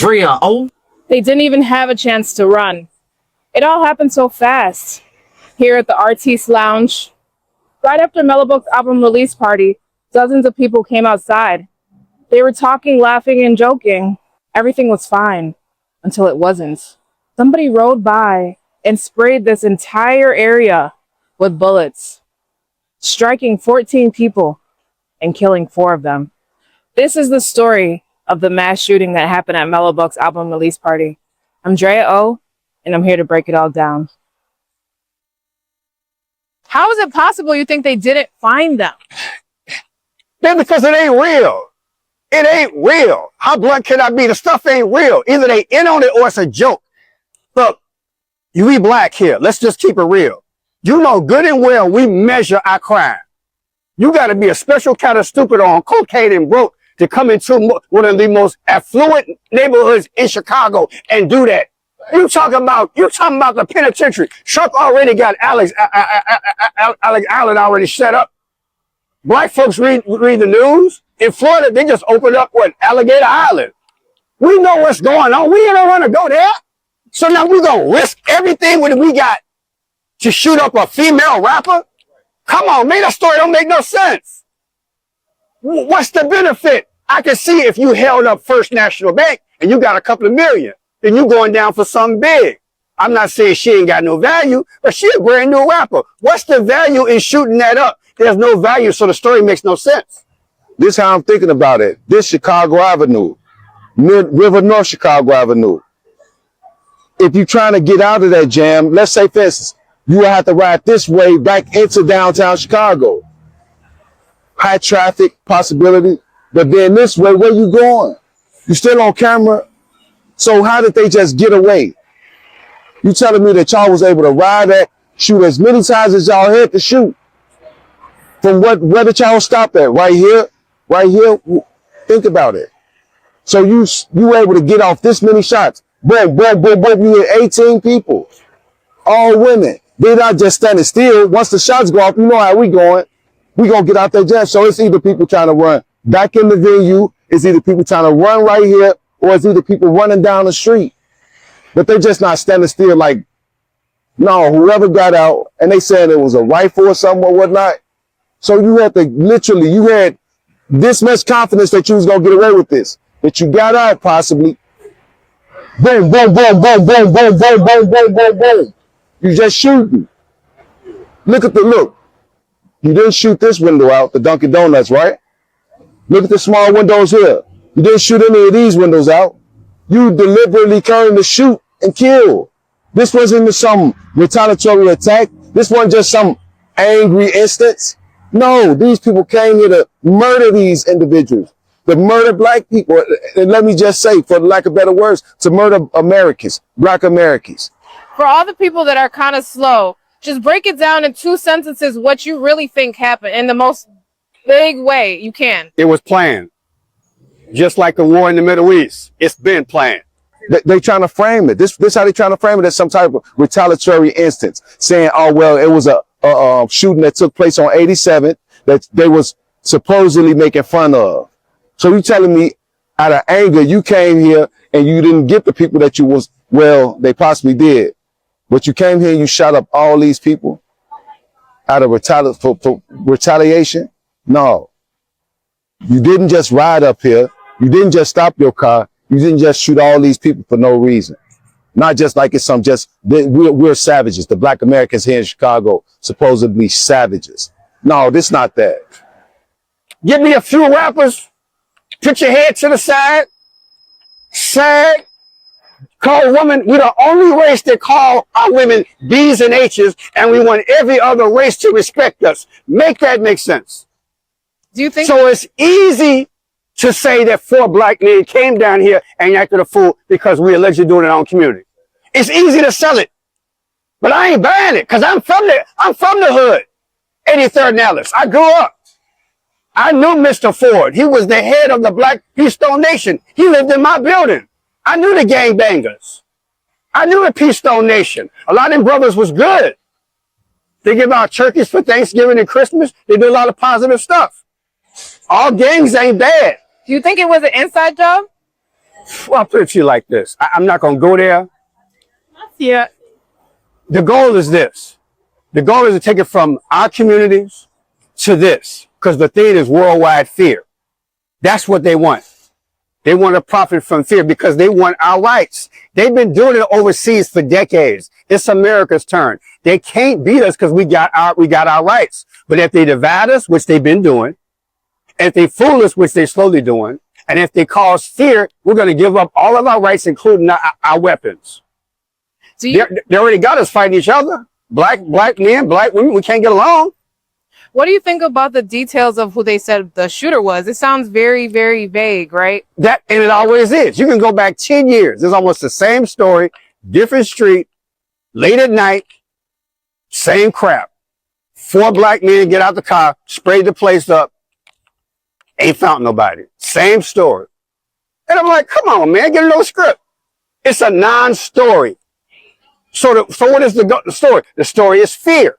Drea, oh. They didn't even have a chance to run. It all happened so fast. Here at the Artiste Lounge, right after Mello Buckzz album release party, dozens of people came outside. They were talking, laughing, and joking. Everything was fine until it wasn't. Somebody rode by and sprayed this entire area with bullets, striking 14 people and killing 4 of them. This is the story of the mass shooting that happened at Mello Buckzz album release party. I'm Drea O, and I'm here to break it all down. How is it possible you think they didn't find them? Then because it ain't real. It ain't real. How blunt can I be? The stuff ain't real. Either they in on it or it's a joke. Look, we black here. Let's just keep it real. You know good and well we measure our crime. You got to be a special kind of stupid or on cocaine and broke to come into one of the most affluent neighborhoods in Chicago and do that. You talking about the penitentiary. Chuck already got Alex Allen already set up. Black folks read the news. In Florida, they just opened up Alligator Island. We know what's going on. We don't want to go there. So now we're going to risk everything what we got to shoot up a female rapper? Come on, man, that story don't make no sense. What's the benefit? I can see if you held up First National Bank and you got a couple of million, then you going down for something big. I'm not saying she ain't got no value, but she a brand new rapper. What's the value in shooting that up? There's no value, so the story makes no sense. This is how I'm thinking about it. This Chicago Avenue, River North Chicago Avenue. If you're trying to get out of that jam, let's say, for instance, you will have to ride this way back into downtown Chicago. High traffic possibility, but then this way, where you going? You still on camera? So how did they just get away? You telling me that y'all was able to ride that, shoot as many times as y'all had to shoot? From where did y'all stop at? Right here? Right here? Think about it. So you were able to get off this many shots. Boom, boom, boom, boom. You hit 18 people. All women. They're not just standing still. Once the shots go off, you know how we going. We gonna get out that jam. So it's either people trying to run back in the venue, it's either people trying to run right here, or it's either people running down the street. But they're just not standing still like, no, whoever got out, and they said it was a rifle or something or whatnot. So you had to literally, you had this much confidence that you was gonna get away with this. That you got out possibly. Boom, boom, boom, boom, boom, boom, boom, boom, boom, boom, boom. You just shooting. Look at the look. You didn't shoot this window out, the Dunkin' Donuts, right? Look at the small windows here. You didn't shoot any of these windows out. You deliberately came to shoot and kill. This wasn't some retaliatory attack. This wasn't just some angry instance. No, these people came here to murder these individuals, to murder black people. And let me just say, for lack of better words, to murder Americans, black Americans. For all the people that are kind of slow, just break it down in 2 sentences what you really think happened in the most vague way you can. It was planned. Just like the war in the Middle East. It's been planned. They trying to frame it. This how they trying to frame it as some type of retaliatory instance, saying, oh, well, it was a shooting that took place on 87th that they was supposedly making fun of. So you telling me out of anger, you came here and you didn't get the people that you was, well, they possibly did. But you came here and you shot up all these people out of retaliation? No. You didn't just ride up here. You didn't just stop your car. You didn't just shoot all these people for no reason. Not just like it's some we're savages. The black Americans here in Chicago, supposedly savages. No, this not that. Give me a few rappers. Put your head to the side. Sag. Call women. We're the only race that call our women B's and H's, and we want every other race to respect us. Make that make sense. Do you think so? It's easy to say that 4 black men came down here and acted a fool because we allegedly doing it in our own community. It's easy to sell it, but I ain't buying it because I'm from the hood, 83rd and Ellis. I grew up. I knew Mr. Ford. He was the head of the Black Peace Stone Nation. He lived in my building. I knew the gangbangers. I knew the Peace Stone Nation. A lot of them brothers was good. They give out turkeys for Thanksgiving and Christmas. They do a lot of positive stuff. All gangs ain't bad. Do you think it was an inside job? Well, I'll put it to you like this. I'm not going to go there. Yeah. The goal is this. The goal is to take it from our communities to this, because the thing is worldwide fear. That's what they want. They want to profit from fear because they want our rights. They've been doing it overseas for decades. It's America's turn. They can't beat us because we got our rights. But if they divide us, which they've been doing, if they fool us, which they're slowly doing, and if they cause fear, we're going to give up all of our rights, including our weapons. They already got us fighting each other. Black men, black women, we can't get along. What do you think about the details of who they said the shooter was? It sounds very, very vague, right? And it always is. You can go back 10 years. It's almost the same story, different street, late at night, same crap. 4 black men get out the car, sprayed the place up, ain't found nobody. Same story. And I'm like, come on, man, get a little script. It's a non-story. So what is the story? The story is fear.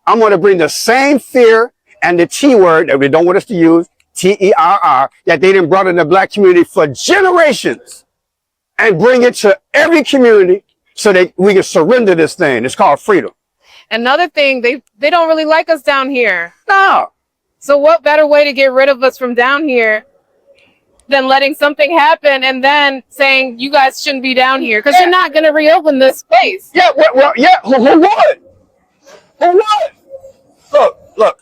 I'm going to bring the same fear and the T word that they don't want us to use, T-E-R-R, that they done brought in the black community for generations, and bring it to every community so that we can surrender this thing. It's called freedom. Another thing, they don't really like us down here. No. So what better way to get rid of us from down here than letting something happen and then saying you guys shouldn't be down here because you're not going to reopen this place. Yeah, well, yeah, who would? Who would? Look.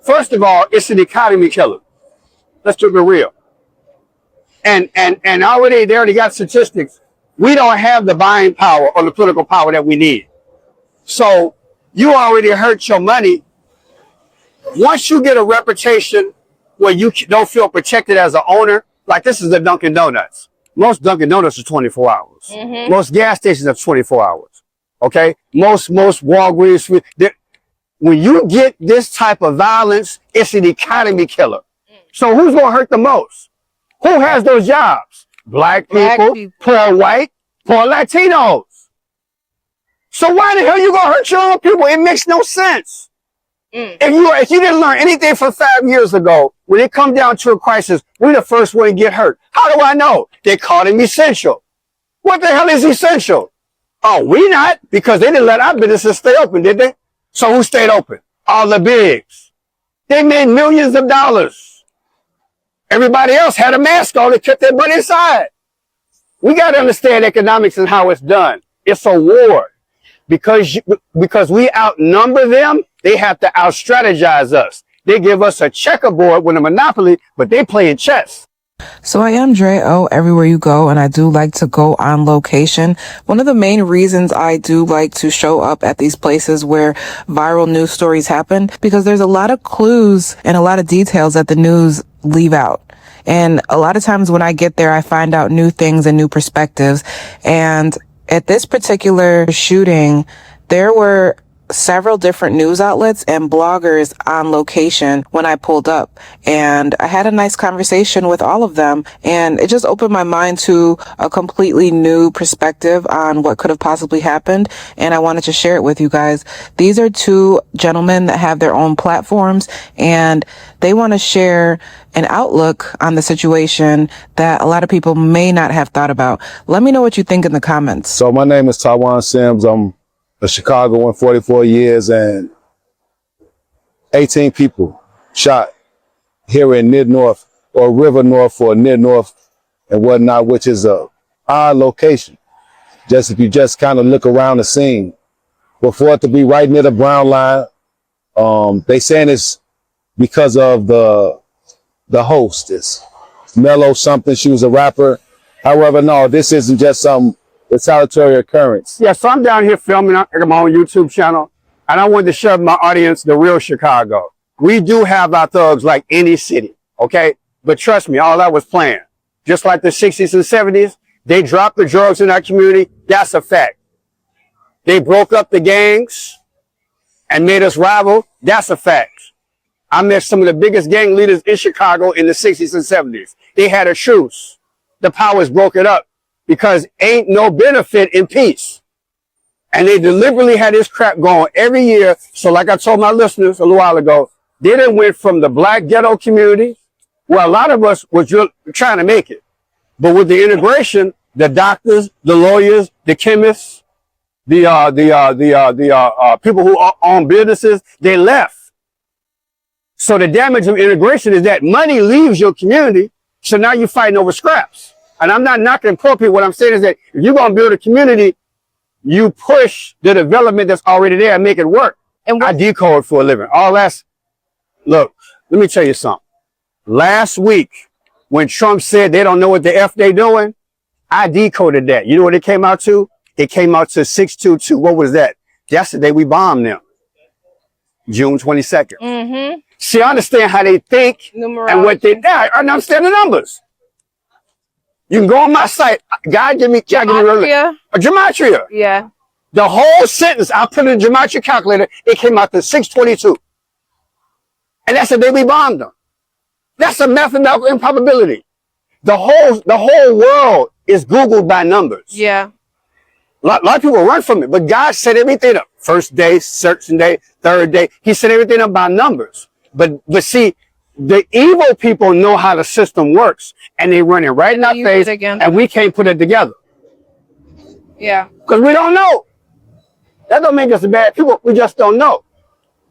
First of all, it's an economy killer. Let's keep it real. And already they already got statistics. We don't have the buying power or the political power that we need. So you already hurt your money. Once you get a reputation where you don't feel protected as an owner, like this is the Dunkin' Donuts. Most Dunkin' Donuts are 24 hours. Mm-hmm. Most gas stations are 24 hours. Okay? Most Walgreens. When you get this type of violence, it's an economy killer. So who's going to hurt the most? Who has those jobs? Black people, poor white, poor Latinos. So why the hell you going to hurt your own people? It makes no sense. If you didn't learn anything from 5 years ago, when it comes down to a crisis, we're the first one to get hurt. How do I know? They called him essential. What the hell is essential? Oh, we not, because they didn't let our businesses stay open, did they? So who stayed open? All the bigs. They made millions of dollars. Everybody else had a mask on and kept their money inside. We got to understand economics and how it's done. It's a war. Because we outnumber them, they have to out-strategize us. They give us a checkerboard with a monopoly, but they playing chess. So I am Drea everywhere you go, and I do like to go on location. One of the main reasons I do like to show up at these places where viral news stories happen, because there's a lot of clues and a lot of details that the news leave out. And a lot of times when I get there, I find out new things and new perspectives. And at this particular shooting, there were several different news outlets and bloggers on location when I pulled up, and I had a nice conversation with all of them, and it just opened my mind to a completely new perspective on what could have possibly happened, and I wanted to share it with you guys. These are 2 gentlemen that have their own platforms, and they want to share an outlook on the situation that a lot of people may not have thought about. Let me know what you think in the comments. So my name is Tiwan Sims. I'm a Chicagoan, 44 years, and 18 people shot here in Mid-North or River North or Mid-North and whatnot, which is a odd location. Just if you just kind of look around the scene. But for it to be right near the Brown line, they saying it's because of the hostess, Mello something. She was a rapper. However, no, this isn't just some retaliatory occurrence. Yeah, so I'm down here filming on my own YouTube channel, and I wanted to show my audience the real Chicago. We do have our thugs like any city, okay? But trust me, all that was planned. Just like the 60s and 70s, they dropped the drugs in our community. That's a fact. They broke up the gangs and made us rival. That's a fact. I met some of the biggest gang leaders in Chicago in the 60s and 70s. They had a truce. The powers broke it up because ain't no benefit in peace. And they deliberately had this crap going every year. So like I told my listeners a little while ago, they done went from the black ghetto community, where a lot of us was trying to make it. But with the integration, the doctors, the lawyers, the chemists, the people who own businesses, they left. So the damage of integration is that money leaves your community. So now you're fighting over scraps. And I'm not knocking poor people. What I'm saying is that if you're going to build a community, you push the development that's already there and make it work. And I decode for a living. All that's, look, let me tell you something. Last week, when Trump said they don't know what the F they doing, I decoded that. You know what it came out to? It came out to 622. What was that? That's the day we bombed them. June 22nd. Mm-hmm. See, I understand how they think and what they do. I understand the numbers. You can go on my site. God give me gematria. Gematria. Yeah. The whole sentence, I put in the gematria calculator, it came out to 622. And that's the day we bombed them. That's a mathematical improbability. The whole world is Googled by numbers. Yeah. A lot of people run from it, but God set everything up. First day, second day, third day. He set everything up by numbers. But see, the evil people know how the system works, and they run it right in our face, and we can't put it together. Yeah. Because we don't know. That don't make us bad people. We just don't know.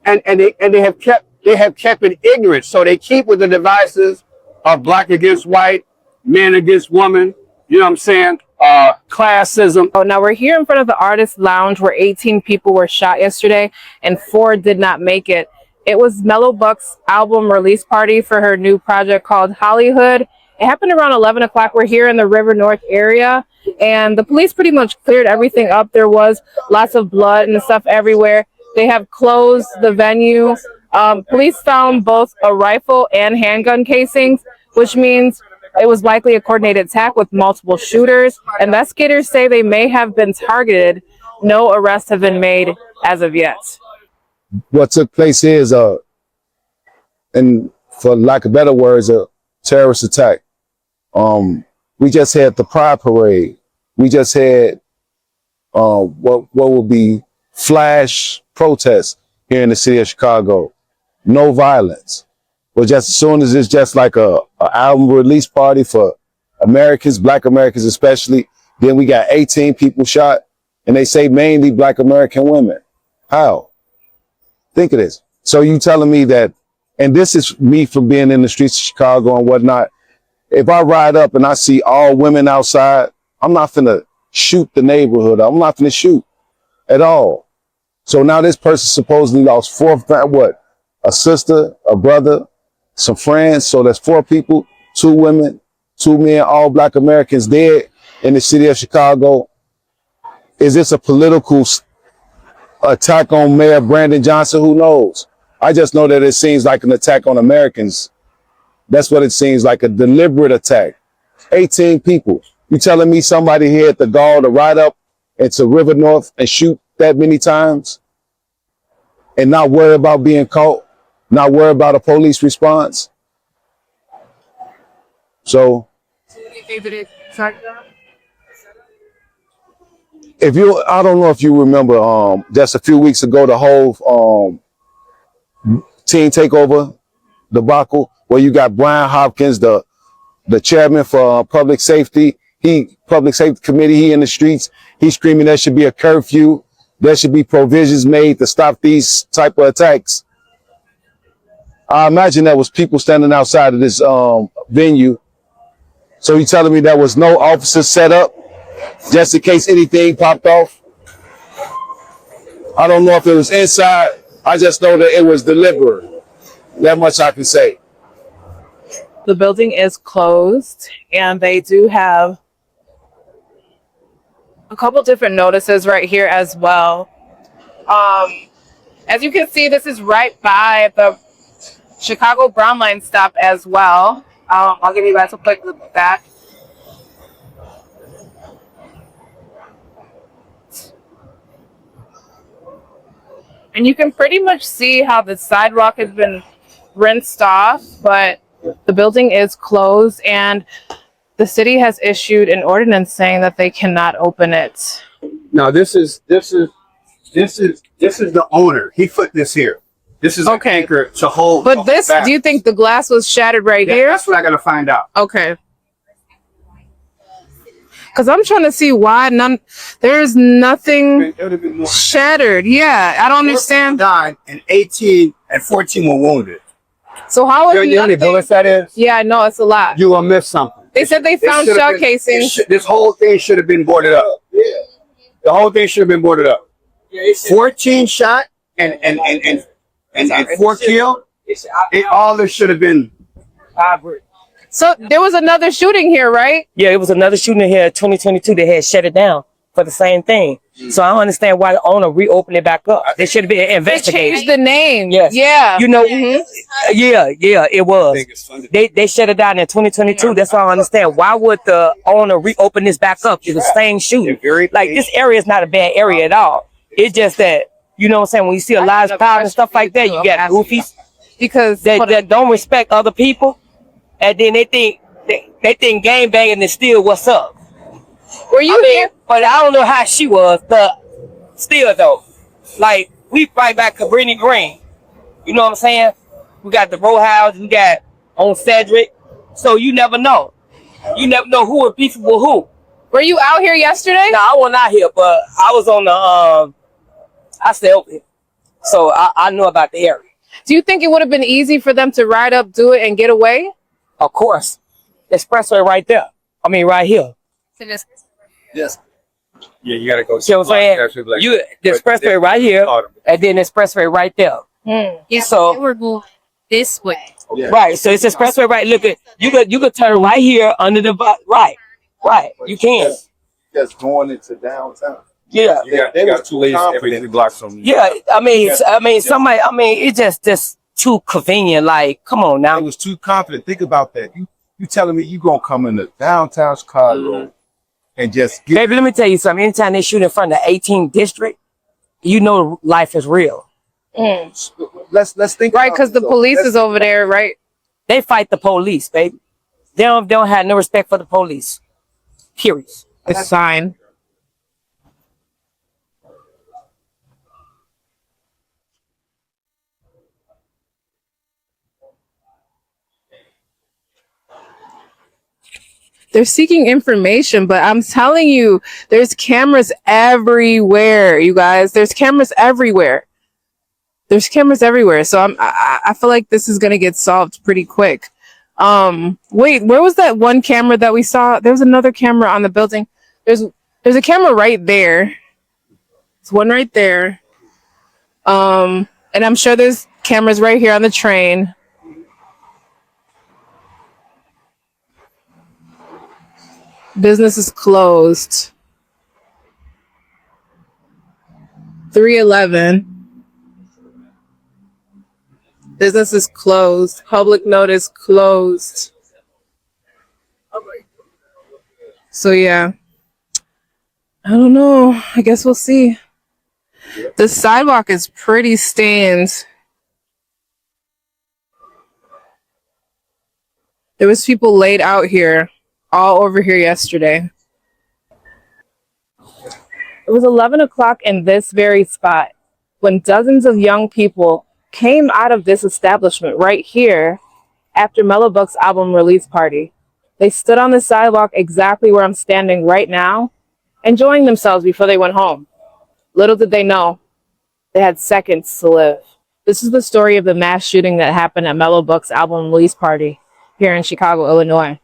And they have kept it ignorant. So they keep with the devices of black against white, men against woman. You know what I'm saying? Classism. Oh, now we're here in front of the Artist Lounge where 18 people were shot yesterday and 4 did not make it. It was Mello Buckzz' album release party for her new project called Hollywood. It happened around 11 o'clock. We're here in the River North area, and the police pretty much cleared everything up. There was lots of blood and stuff everywhere. They have closed the venue. Police found both a rifle and handgun casings, which means it was likely a coordinated attack with multiple shooters. Investigators say they may have been targeted. No arrests have been made as of yet. What took place is, and for lack of better words, a terrorist attack. We just had the Pride Parade. We just had what would be flash protests here in the city of Chicago. No violence. But just as soon as it's just like a album release party for Americans, black Americans especially, then we got 18 people shot, and they say mainly black American women. How? Think of this. So you telling me that, and this is me from being in the streets of Chicago and whatnot. If I ride up and I see all women outside, I'm not finna shoot the neighborhood. I'm not finna shoot at all. So now this person supposedly lost 4, what? A sister, a brother, some friends. So that's 4 people, 2 women, 2 men, all black Americans dead in the city of Chicago. Is this a political attack on Mayor Brandon Johnson? Who knows? I just know that it seems like an attack on Americans. That's what it seems like, a deliberate attack. 18 people. You telling me somebody here at the gall to ride up into River North and shoot that many times and not worry about being caught, not worry about a police response? So, I don't know if you remember, just a few weeks ago, the whole teen takeover debacle, where you got Brian Hopkins, the chairman for public safety, public safety committee, he in the streets, he's screaming there should be a curfew, there should be provisions made to stop these type of attacks. I imagine there was people standing outside of this venue. So you telling me there was no officers set up just in case anything popped off? I don't know if it was inside. I just know that it was deliberate. That much I can say. The building is closed, and they do have a couple different notices right here as well. As you can see, this is right by the Chicago Brown Line stop as well. I'll give you guys a quick look at that. And you can pretty much see how the sidewalk has been rinsed off, but the building is closed, and the city has issued an ordinance saying that they cannot open it. Now this is the owner. He put this here. This is okay. An anchor to hold. But this, do you think the glass was shattered right here? That's what I gotta find out. Okay. Because I'm trying to see why there's nothing It would have been more. shattered. Yeah, I don't understand. Died and 18 and 14 were wounded. So how You is know how many nothing? bullets that is? Yeah, I know it's a lot. You gonna miss something. They said they This found should have shell been- casings. This whole thing should have been boarded up. The whole thing should have been boarded up. 14 shot and 4 killed. All this should have been. So there was another shooting here, right? Yeah, it was another shooting here in 2022. They had shut it down for the same thing. So I don't understand why the owner reopened it back up. They should have been They investigated. changed the name. Yes. Yeah. You know, Mhm. yeah, it was. They shut it down in 2022. That's all I understand. Why would the owner reopen this back up? It's the same shooting. Like, this area is not a bad area at all. It's just that, you know what I'm saying, when you see a large crowd and stuff like that, you got goofies Because that don't respect other people, and then they think gang banging is still what's up. were you here? But I don't know how she was, but still though, like, we right back Cabrini Green. You know what I'm saying? We got the row house, we got on Cedric. So you never know. You never know who is beefing with who. Were you out here yesterday? Now, I wasn't out here, but I was on the I stay over here. So I know about the area. Do you think it would have been easy for them to ride up, do it, and get away? Of course. Expressway right there. I mean right here. Yes. Yeah, you gotta go. See what I'm saying? The expressway right here, and then the expressway right there. Yeah, So- they were going this way. Right, so it's expressway right. Look at you could turn right here under the right. You can. Just going into downtown. Yeah, They got 2 ladies every 3 blocks from you. yeah. I mean, somebody. I mean, it's just too convenient. Like, come on I now. was too confident. Think about that. You telling me you gonna come into downtown Chicago and just get Baby, let me tell you something. Anytime they shoot in front of the 18th district, you know life is real. let's think Right, about because the this, though. police Let's- is over there, right? They fight the police, baby. They don't have no respect for the police. Period. A sign. They're seeking information, but I'm telling you, there's cameras everywhere, you guys. There's cameras everywhere. There's cameras everywhere. So I feel like this is gonna get solved pretty quick. Wait, where was that one camera that we saw? There was another camera on the building. There's a camera right there. There's one right there. And I'm sure there's cameras right here on the train. Business is closed. 311. Business is closed. Public notice closed. So yeah. I don't know. I guess we'll see. The sidewalk is pretty stained. There was people laid out here, all over here yesterday. It was 11 o'clock in this very spot when dozens of young people came out of this establishment right here after Mello Buckzz album release party. They stood on the sidewalk exactly where I'm standing right now, enjoying themselves before they went home. Little did they know, they had seconds to live. This is the story of the mass shooting that happened at Mello Buckzz album release party here in Chicago, Illinois.